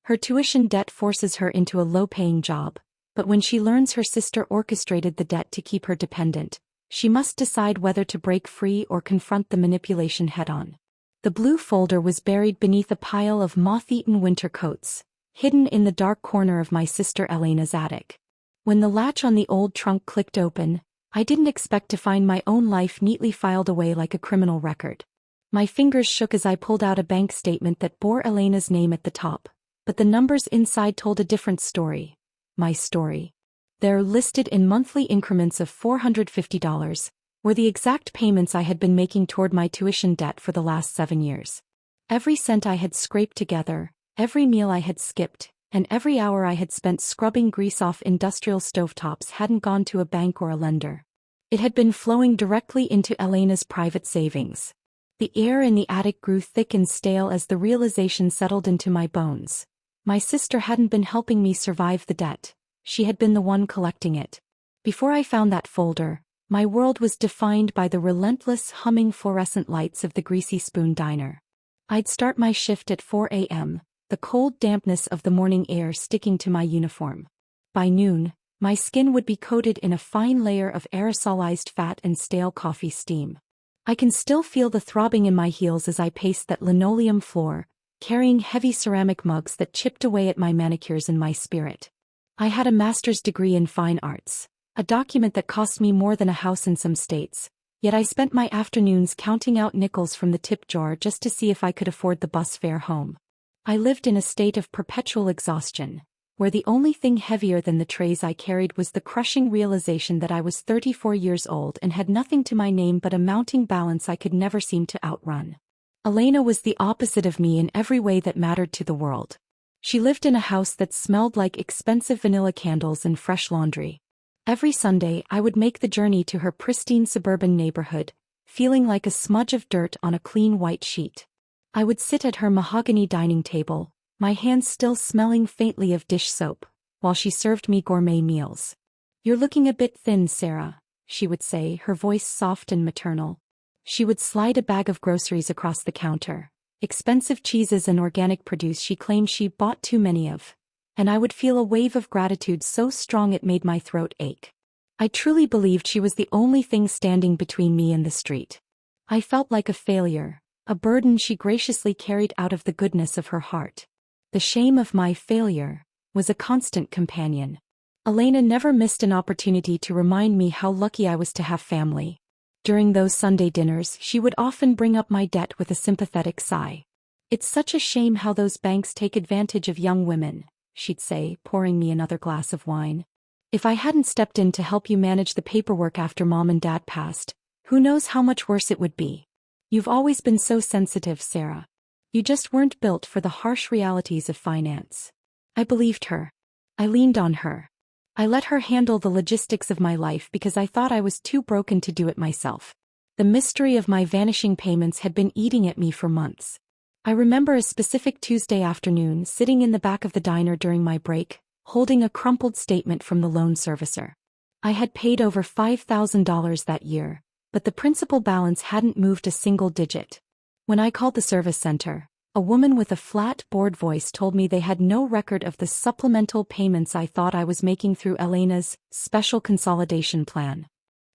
Her tuition debt forces her into a low-paying job, but when she learns her sister orchestrated the debt to keep her dependent, she must decide whether to break free or confront the manipulation head-on. The blue folder was buried beneath a pile of moth-eaten winter coats, hidden in the dark corner of my sister Elena's attic. When the latch on the old trunk clicked open, I didn't expect to find my own life neatly filed away like a criminal record. My fingers shook as I pulled out a bank statement that bore Elena's name at the top, but the numbers inside told a different story. My story. They're listed in monthly increments of $450, were the exact payments I had been making toward my tuition debt for the last 7 years. Every cent I had scraped together, every meal I had skipped, and every hour I had spent scrubbing grease off industrial stovetops hadn't gone to a bank or a lender. It had been flowing directly into Elena's private savings. The air in the attic grew thick and stale as the realization settled into my bones. My sister hadn't been helping me survive the debt. She had been the one collecting it. Before I found that folder, my world was defined by the relentless humming fluorescent lights of the Greasy Spoon Diner. I'd start my shift at 4 a.m., the cold dampness of the morning air sticking to my uniform. By noon, my skin would be coated in a fine layer of aerosolized fat and stale coffee steam. I can still feel the throbbing in my heels as I paced that linoleum floor, carrying heavy ceramic mugs that chipped away at my manicures and my spirit. I had a master's degree in fine arts, a document that cost me more than a house in some states, yet I spent my afternoons counting out nickels from the tip jar just to see if I could afford the bus fare home. I lived in a state of perpetual exhaustion, where the only thing heavier than the trays I carried was the crushing realization that I was 34 years old and had nothing to my name but a mounting balance I could never seem to outrun. Elena was the opposite of me in every way that mattered to the world. She lived in a house that smelled like expensive vanilla candles and fresh laundry. Every Sunday I would make the journey to her pristine suburban neighborhood, feeling like a smudge of dirt on a clean white sheet. I would sit at her mahogany dining table, my hands still smelling faintly of dish soap, while she served me gourmet meals. "You're looking a bit thin, Sarah," she would say, her voice soft and maternal. She would slide a bag of groceries across the counter, expensive cheeses and organic produce she claimed she bought too many of, and I would feel a wave of gratitude so strong it made my throat ache. I truly believed she was the only thing standing between me and the street. I felt like a failure, a burden she graciously carried out of the goodness of her heart. The shame of my failure was a constant companion. Elena never missed an opportunity to remind me how lucky I was to have family. During those Sunday dinners, she would often bring up my debt with a sympathetic sigh. "It's such a shame how those banks take advantage of young women," she'd say, pouring me another glass of wine. "If I hadn't stepped in to help you manage the paperwork after Mom and Dad passed, who knows how much worse it would be. You've always been so sensitive, Sarah. You just weren't built for the harsh realities of finance." I believed her. I leaned on her. I let her handle the logistics of my life because I thought I was too broken to do it myself. The mystery of my vanishing payments had been eating at me for months. I remember a specific Tuesday afternoon sitting in the back of the diner during my break, holding a crumpled statement from the loan servicer. I had paid over $5,000 that year, but the principal balance hadn't moved a single digit. When I called the service center, a woman with a flat, bored voice told me they had no record of the supplemental payments I thought I was making through Elena's special consolidation plan.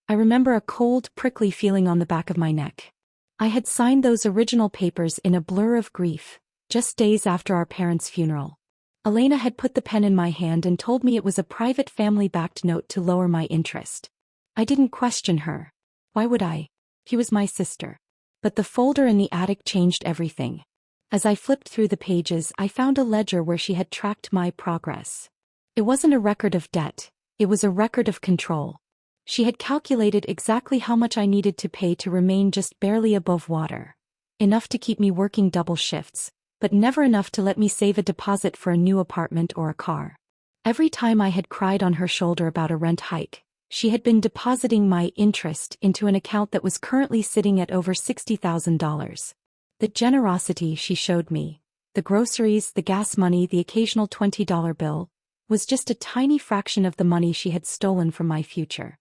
I remember a cold, prickly feeling on the back of my neck. I had signed those original papers in a blur of grief, just days after our parents' funeral. Elena had put the pen in my hand and told me it was a private family-backed note to lower my interest. I didn't question her. Why would I? She was my sister. But the folder in the attic changed everything. As I flipped through the pages, I found a ledger where she had tracked my progress. It wasn't a record of debt, it was a record of control. She had calculated exactly how much I needed to pay to remain just barely above water. Enough to keep me working double shifts, but never enough to let me save a deposit for a new apartment or a car. Every time I had cried on her shoulder about a rent hike, she had been depositing my interest into an account that was currently sitting at over $60,000. The generosity she showed me, the groceries, the gas money, the occasional $20 bill, was just a tiny fraction of the money she had stolen from my future.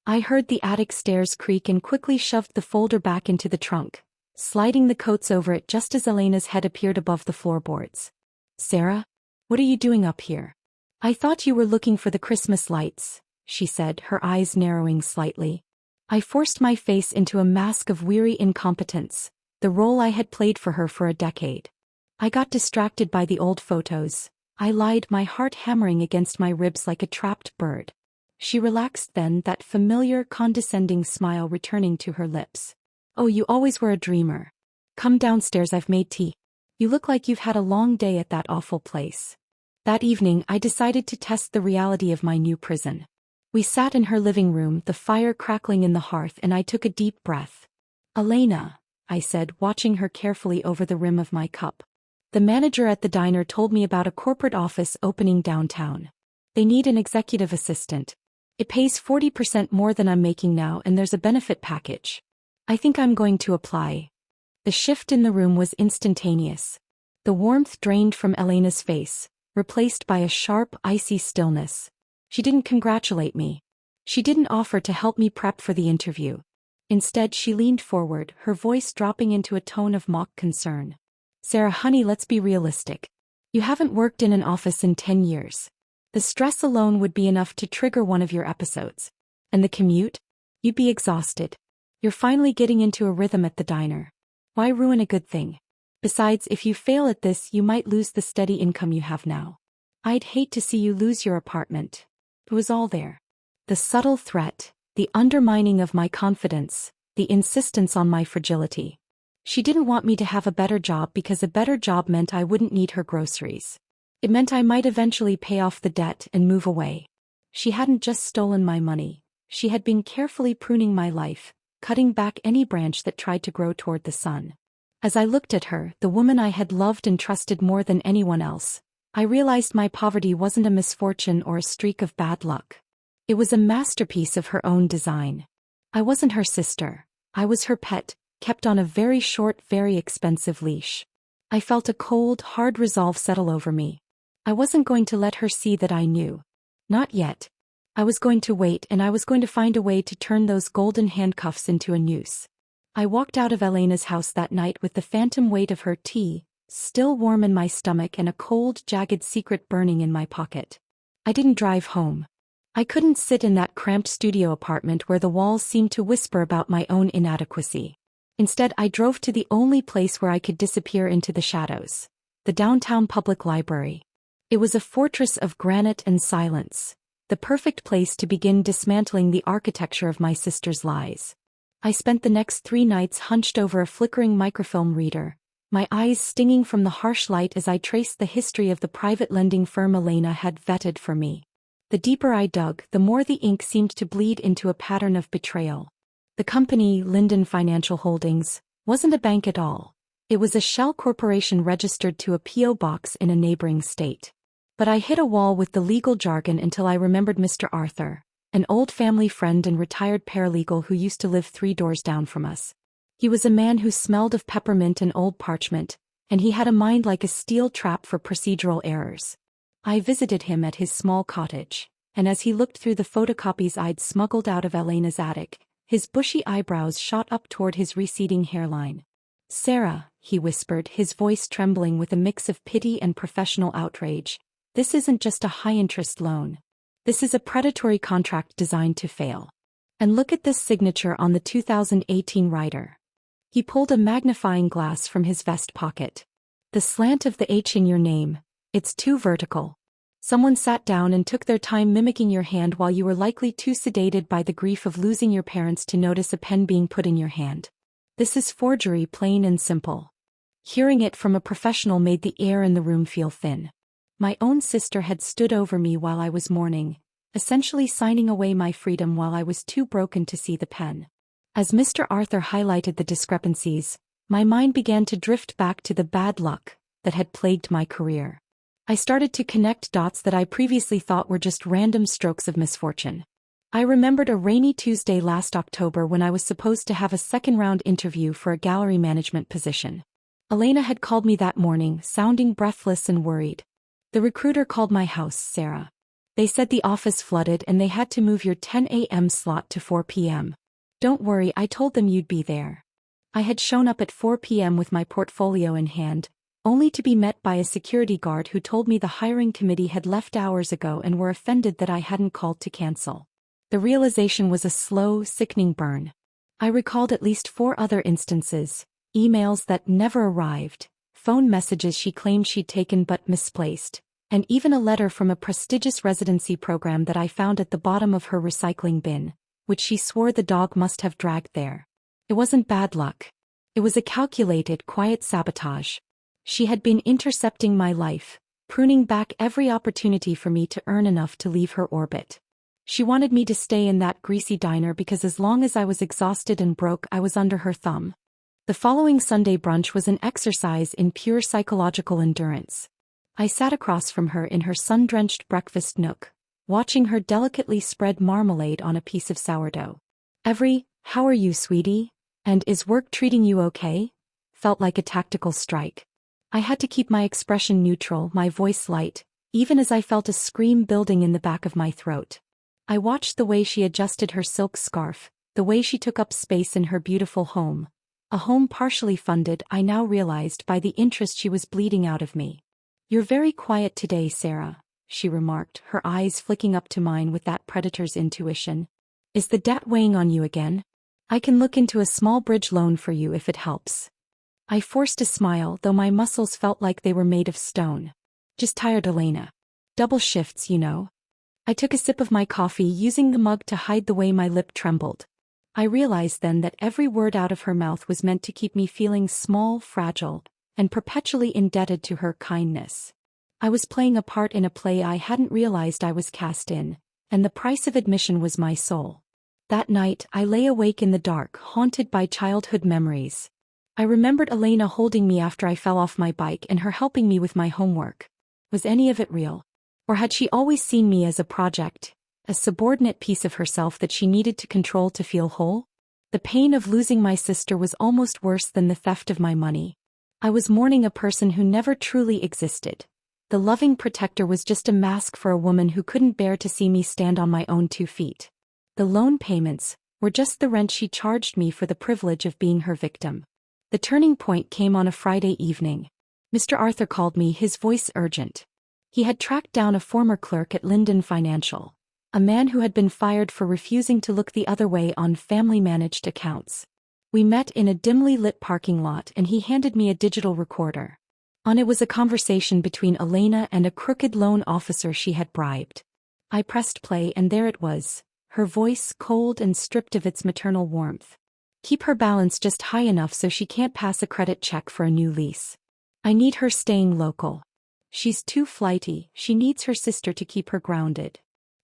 I heard the attic stairs creak and quickly shoved the folder back into the trunk, sliding the coats over it just as Elena's head appeared above the floorboards. "Sarah?" What are you doing up here? I thought you were looking for the Christmas lights, she said, her eyes narrowing slightly. I forced my face into a mask of weary incompetence, the role I had played for her for a decade. I got distracted by the old photos. I lied, my heart hammering against my ribs like a trapped bird. She relaxed then, that familiar, condescending smile returning to her lips. Oh, you always were a dreamer. Come downstairs, I've made tea. You look like you've had a long day at that awful place. That evening, I decided to test the reality of my new prison. We sat in her living room, the fire crackling in the hearth, and I took a deep breath. Elena, I said, watching her carefully over the rim of my cup. The manager at the diner told me about a corporate office opening downtown. They need an executive assistant. It pays 40% more than I'm making now, and there's a benefit package. I think I'm going to apply. The shift in the room was instantaneous. The warmth drained from Elena's face, replaced by a sharp, icy stillness. She didn't congratulate me. She didn't offer to help me prep for the interview. Instead, she leaned forward, her voice dropping into a tone of mock concern. Sarah, honey, let's be realistic. You haven't worked in an office in 10 years. The stress alone would be enough to trigger one of your episodes. And the commute? You'd be exhausted. You're finally getting into a rhythm at the diner. Why ruin a good thing? Besides, if you fail at this, you might lose the steady income you have now. I'd hate to see you lose your apartment. It was all there. The subtle threat, the undermining of my confidence, the insistence on my fragility. She didn't want me to have a better job because a better job meant I wouldn't need her groceries. It meant I might eventually pay off the debt and move away. She hadn't just stolen my money. She had been carefully pruning my life, cutting back any branch that tried to grow toward the sun. As I looked at her, the woman I had loved and trusted more than anyone else, I realized my poverty wasn't a misfortune or a streak of bad luck. It was a masterpiece of her own design. I wasn't her sister. I was her pet, kept on a very short, very expensive leash. I felt a cold, hard resolve settle over me. I wasn't going to let her see that I knew. Not yet. I was going to wait, and I was going to find a way to turn those golden handcuffs into a noose. I walked out of Elena's house that night with the phantom weight of her tea still warm in my stomach and a cold, jagged secret burning in my pocket. I didn't drive home. I couldn't sit in that cramped studio apartment where the walls seemed to whisper about my own inadequacy. Instead, I drove to the only place where I could disappear into the shadows, the downtown public library. It was a fortress of granite and silence, the perfect place to begin dismantling the architecture of my sister's lies. I spent the next 3 nights hunched over a flickering microfilm reader, my eyes stinging from the harsh light as I traced the history of the private lending firm Elena had vetted for me. The deeper I dug, the more the ink seemed to bleed into a pattern of betrayal. The company, Linden Financial Holdings, wasn't a bank at all. It was a shell corporation registered to a P.O. box in a neighboring state. But I hit a wall with the legal jargon until I remembered Mr. Arthur, an old family friend and retired paralegal who used to live 3 doors down from us. He was a man who smelled of peppermint and old parchment, and he had a mind like a steel trap for procedural errors. I visited him at his small cottage, and as he looked through the photocopies I'd smuggled out of Elena's attic, his bushy eyebrows shot up toward his receding hairline. Sarah, he whispered, his voice trembling with a mix of pity and professional outrage, this isn't just a high-interest loan. This is a predatory contract designed to fail. And look at this signature on the 2018 rider. He pulled a magnifying glass from his vest pocket. The slant of the H in your name, it's too vertical. Someone sat down and took their time mimicking your hand while you were likely too sedated by the grief of losing your parents to notice a pen being put in your hand. This is forgery, plain and simple. Hearing it from a professional made the air in the room feel thin. My own sister had stood over me while I was mourning, essentially signing away my freedom while I was too broken to see the pen. As Mr. Arthur highlighted the discrepancies, my mind began to drift back to the bad luck that had plagued my career. I started to connect dots that I previously thought were just random strokes of misfortune. I remembered a rainy Tuesday last October when I was supposed to have a second-round interview for a gallery management position. Elena had called me that morning, sounding breathless and worried. The recruiter called my house, Sarah. They said the office flooded and they had to move your 10 a.m. slot to 4 p.m. Don't worry, I told them you'd be there. I had shown up at 4 p.m. with my portfolio in hand, only to be met by a security guard who told me the hiring committee had left hours ago and were offended that I hadn't called to cancel. The realization was a slow, sickening burn. I recalled at least 4 other instances, emails that never arrived, phone messages she claimed she'd taken but misplaced, and even a letter from a prestigious residency program that I found at the bottom of her recycling bin, which she swore the dog must have dragged there. It wasn't bad luck. It was a calculated, quiet sabotage. She had been intercepting my life, pruning back every opportunity for me to earn enough to leave her orbit. She wanted me to stay in that greasy diner because as long as I was exhausted and broke, I was under her thumb. The following Sunday brunch was an exercise in pure psychological endurance. I sat across from her in her sun-drenched breakfast nook, watching her delicately spread marmalade on a piece of sourdough. Every, "How are you, sweetie?" and "Is work treating you okay?" felt like a tactical strike. I had to keep my expression neutral, my voice light, even as I felt a scream building in the back of my throat. I watched the way she adjusted her silk scarf, the way she took up space in her beautiful home. A home partially funded, I now realized, by the interest she was bleeding out of me. "You're very quiet today, Sarah," she remarked, her eyes flicking up to mine with that predator's intuition. "Is the debt weighing on you again? I can look into a small bridge loan for you if it helps." I forced a smile, though my muscles felt like they were made of stone. "Just tired, Elena. Double shifts, you know." I took a sip of my coffee, using the mug to hide the way my lip trembled. I realized then that every word out of her mouth was meant to keep me feeling small, fragile, and perpetually indebted to her kindness. I was playing a part in a play I hadn't realized I was cast in, and the price of admission was my soul. That night, I lay awake in the dark, haunted by childhood memories. I remembered Elena holding me after I fell off my bike and her helping me with my homework. Was any of it real? Or had she always seen me as a project, a subordinate piece of herself that she needed to control to feel whole? The pain of losing my sister was almost worse than the theft of my money. I was mourning a person who never truly existed. The loving protector was just a mask for a woman who couldn't bear to see me stand on my own 2 feet. The loan payments were just the rent she charged me for the privilege of being her victim. The turning point came on a Friday evening. Mr. Arthur called me, his voice urgent. He had tracked down a former clerk at Linden Financial, a man who had been fired for refusing to look the other way on family-managed accounts. We met in a dimly lit parking lot and he handed me a digital recorder. On it was a conversation between Elena and a crooked loan officer she had bribed. I pressed play and there it was, her voice cold and stripped of its maternal warmth. "Keep her balance just high enough so she can't pass a credit check for a new lease. I need her staying local. She's too flighty, she needs her sister to keep her grounded."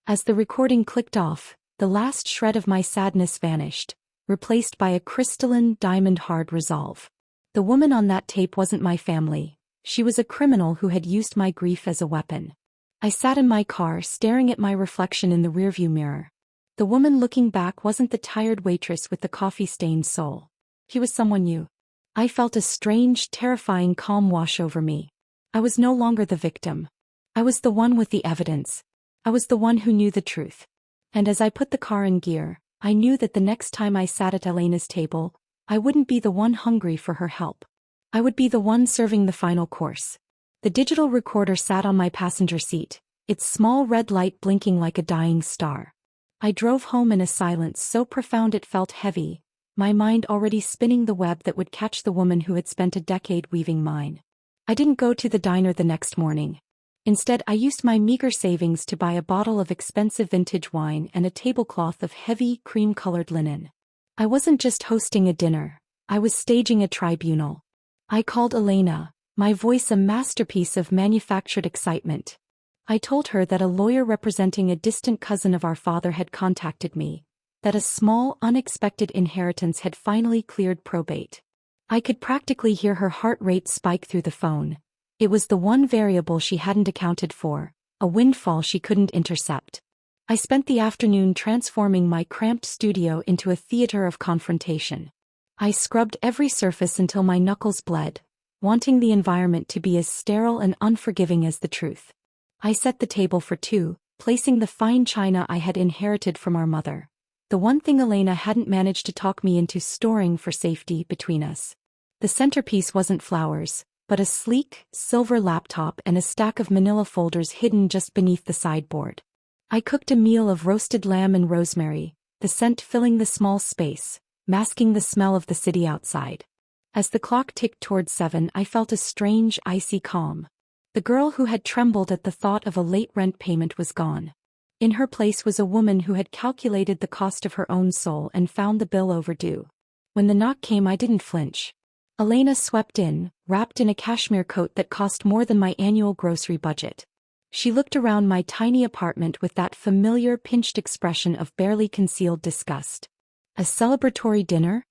As the recording clicked off, the last shred of my sadness vanished, replaced by a crystalline, diamond-hard resolve. The woman on that tape wasn't my family. She was a criminal who had used my grief as a weapon. I sat in my car, staring at my reflection in the rearview mirror. The woman looking back wasn't the tired waitress with the coffee-stained soul. She was someone new. I felt a strange, terrifying calm wash over me. I was no longer the victim. I was the one with the evidence. I was the one who knew the truth. And as I put the car in gear, I knew that the next time I sat at Elena's table, I wouldn't be the one hungry for her help. I would be the one serving the final course. The digital recorder sat on my passenger seat, its small red light blinking like a dying star. I drove home in a silence so profound it felt heavy, my mind already spinning the web that would catch the woman who had spent a decade weaving mine. I didn't go to the diner the next morning. Instead, I used my meager savings to buy a bottle of expensive vintage wine and a tablecloth of heavy, cream-colored linen. I wasn't just hosting a dinner, I was staging a tribunal. I called Elena, my voice a masterpiece of manufactured excitement. I told her that a lawyer representing a distant cousin of our father had contacted me, that a small, unexpected inheritance had finally cleared probate. I could practically hear her heart rate spike through the phone. It was the one variable she hadn't accounted for, a windfall she couldn't intercept. I spent the afternoon transforming my cramped studio into a theater of confrontation. I scrubbed every surface until my knuckles bled, wanting the environment to be as sterile and unforgiving as the truth. I set the table for 2, placing the fine china I had inherited from our mother. The one thing Elena hadn't managed to talk me into storing for safety between us. The centerpiece wasn't flowers, but a sleek, silver laptop and a stack of manila folders hidden just beneath the sideboard. I cooked a meal of roasted lamb and rosemary, the scent filling the small space, masking the smell of the city outside. As the clock ticked toward 7, I felt a strange, icy calm. The girl who had trembled at the thought of a late rent payment was gone. In her place was a woman who had calculated the cost of her own soul and found the bill overdue. When the knock came, I didn't flinch. Elena swept in, wrapped in a cashmere coat that cost more than my annual grocery budget. She looked around my tiny apartment with that familiar pinched expression of barely concealed disgust. A celebratory dinner?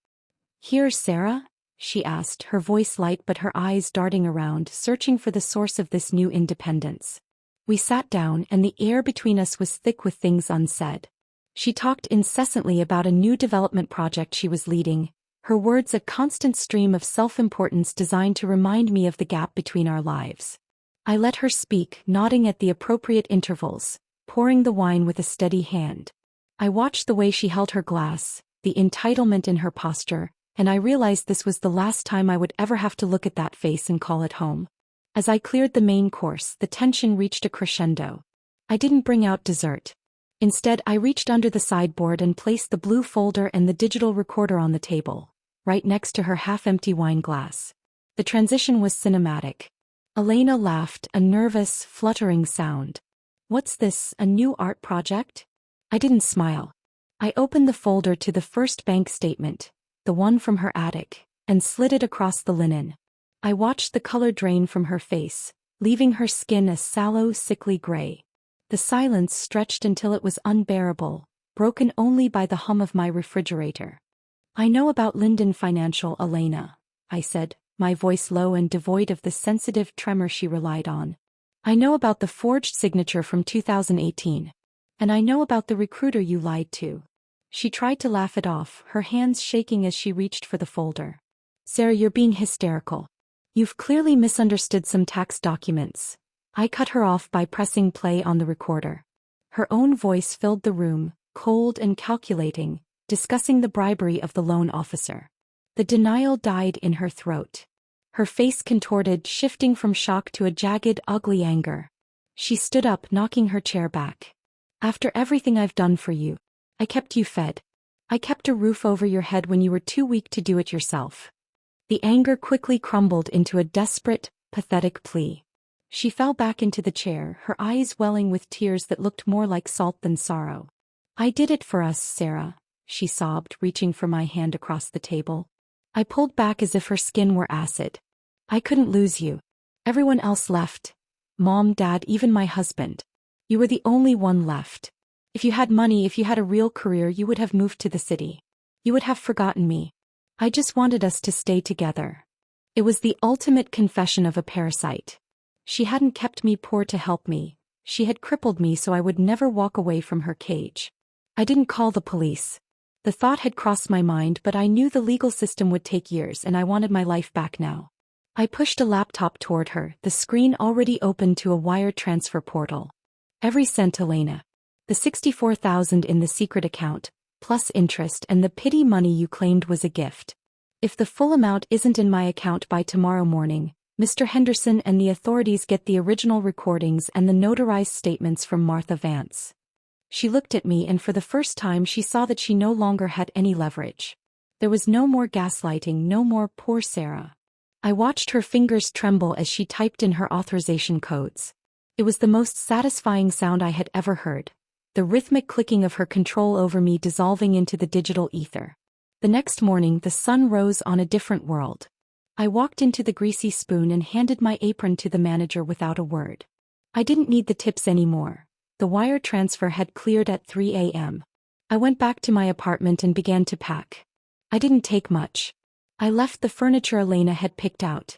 Here, Sarah? She asked, her voice light but her eyes darting around, searching for the source of this new independence. We sat down, and the air between us was thick with things unsaid. She talked incessantly about a new development project she was leading, her words a constant stream of self-importance designed to remind me of the gap between our lives. I let her speak, nodding at the appropriate intervals, pouring the wine with a steady hand. I watched the way she held her glass, the entitlement in her posture, and I realized this was the last time I would ever have to look at that face and call it home. As I cleared the main course, the tension reached a crescendo. I didn't bring out dessert. Instead, I reached under the sideboard and placed the blue folder and the digital recorder on the table, right next to her half-empty wine glass. The transition was cinematic. Elena laughed, a nervous, fluttering sound. "What's this, a new art project?" I didn't smile. I opened the folder to the first bank statement, the one from her attic, and slid it across the linen. I watched the color drain from her face, leaving her skin a sallow, sickly gray. The silence stretched until it was unbearable, broken only by the hum of my refrigerator. "I know about Linden Financial, Elena," I said, my voice low and devoid of the sensitive tremor she relied on. "I know about the forged signature from 2018. And I know about the recruiter you lied to." She tried to laugh it off, her hands shaking as she reached for the folder. "Sarah, you're being hysterical. You've clearly misunderstood some tax documents." I cut her off by pressing play on the recorder. Her own voice filled the room, cold and calculating, discussing the bribery of the loan officer. The denial died in her throat. Her face contorted, shifting from shock to a jagged, ugly anger. She stood up, knocking her chair back. "After everything I've done for you, I kept you fed. I kept a roof over your head when you were too weak to do it yourself." The anger quickly crumbled into a desperate, pathetic plea. She fell back into the chair, her eyes welling with tears that looked more like salt than sorrow. "I did it for us, Sarah," she sobbed, reaching for my hand across the table. I pulled back as if her skin were acid. "I couldn't lose you. Everyone else left. Mom, Dad, even my husband. You were the only one left. If you had money, if you had a real career, you would have moved to the city. You would have forgotten me. I just wanted us to stay together." It was the ultimate confession of a parasite. She hadn't kept me poor to help me. She had crippled me so I would never walk away from her cage. I didn't call the police. The thought had crossed my mind, but I knew the legal system would take years and I wanted my life back now. I pushed a laptop toward her, the screen already open to a wire transfer portal. "Every cent, Elena. The $64,000 in the secret account, plus interest, and the pity money you claimed was a gift. If the full amount isn't in my account by tomorrow morning, Mr. Henderson and the authorities get the original recordings and the notarized statements from Martha Vance." She looked at me, and for the first time she saw that she no longer had any leverage. There was no more gaslighting, no more "poor Sarah." I watched her fingers tremble as she typed in her authorization codes. It was the most satisfying sound I had ever heard, the rhythmic clicking of her control over me dissolving into the digital ether. The next morning the sun rose on a different world. I walked into the Greasy Spoon and handed my apron to the manager without a word. I didn't need the tips anymore. The wire transfer had cleared at 3 a.m. I went back to my apartment and began to pack. I didn't take much. I left the furniture Elena had picked out.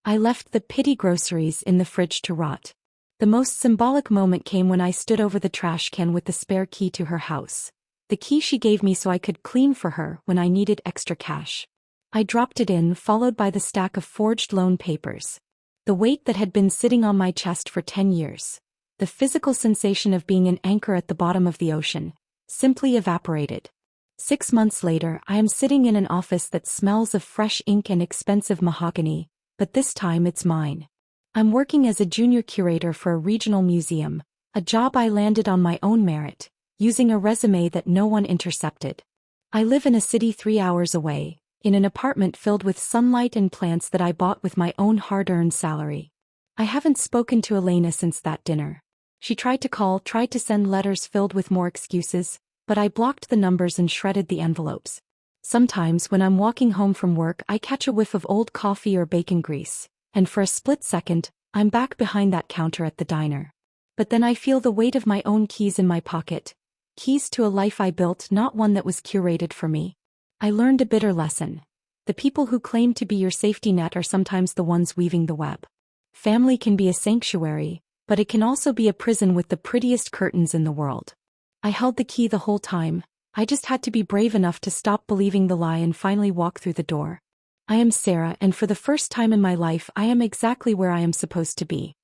I left the pity groceries in the fridge to rot. The most symbolic moment came when I stood over the trash can with the spare key to her house. The key she gave me so I could clean for her when I needed extra cash. I dropped it in, followed by the stack of forged loan papers. The weight that had been sitting on my chest for 10 years. The physical sensation of being an anchor at the bottom of the ocean simply evaporated. 6 months later, I am sitting in an office that smells of fresh ink and expensive mahogany, but this time it's mine. I'm working as a junior curator for a regional museum, a job I landed on my own merit, using a resume that no one intercepted. I live in a city 3 hours away, in an apartment filled with sunlight and plants that I bought with my own hard-earned salary. I haven't spoken to Elena since that dinner. She tried to call, tried to send letters filled with more excuses, but I blocked the numbers and shredded the envelopes. Sometimes when I'm walking home from work I catch a whiff of old coffee or bacon grease, and for a split second, I'm back behind that counter at the diner. But then I feel the weight of my own keys in my pocket. Keys to a life I built, not one that was curated for me. I learned a bitter lesson. The people who claim to be your safety net are sometimes the ones weaving the web. Family can be a sanctuary, but it can also be a prison with the prettiest curtains in the world. I held the key the whole time. I just had to be brave enough to stop believing the lie and finally walk through the door. I am Sarah, and for the first time in my life I am exactly where I am supposed to be.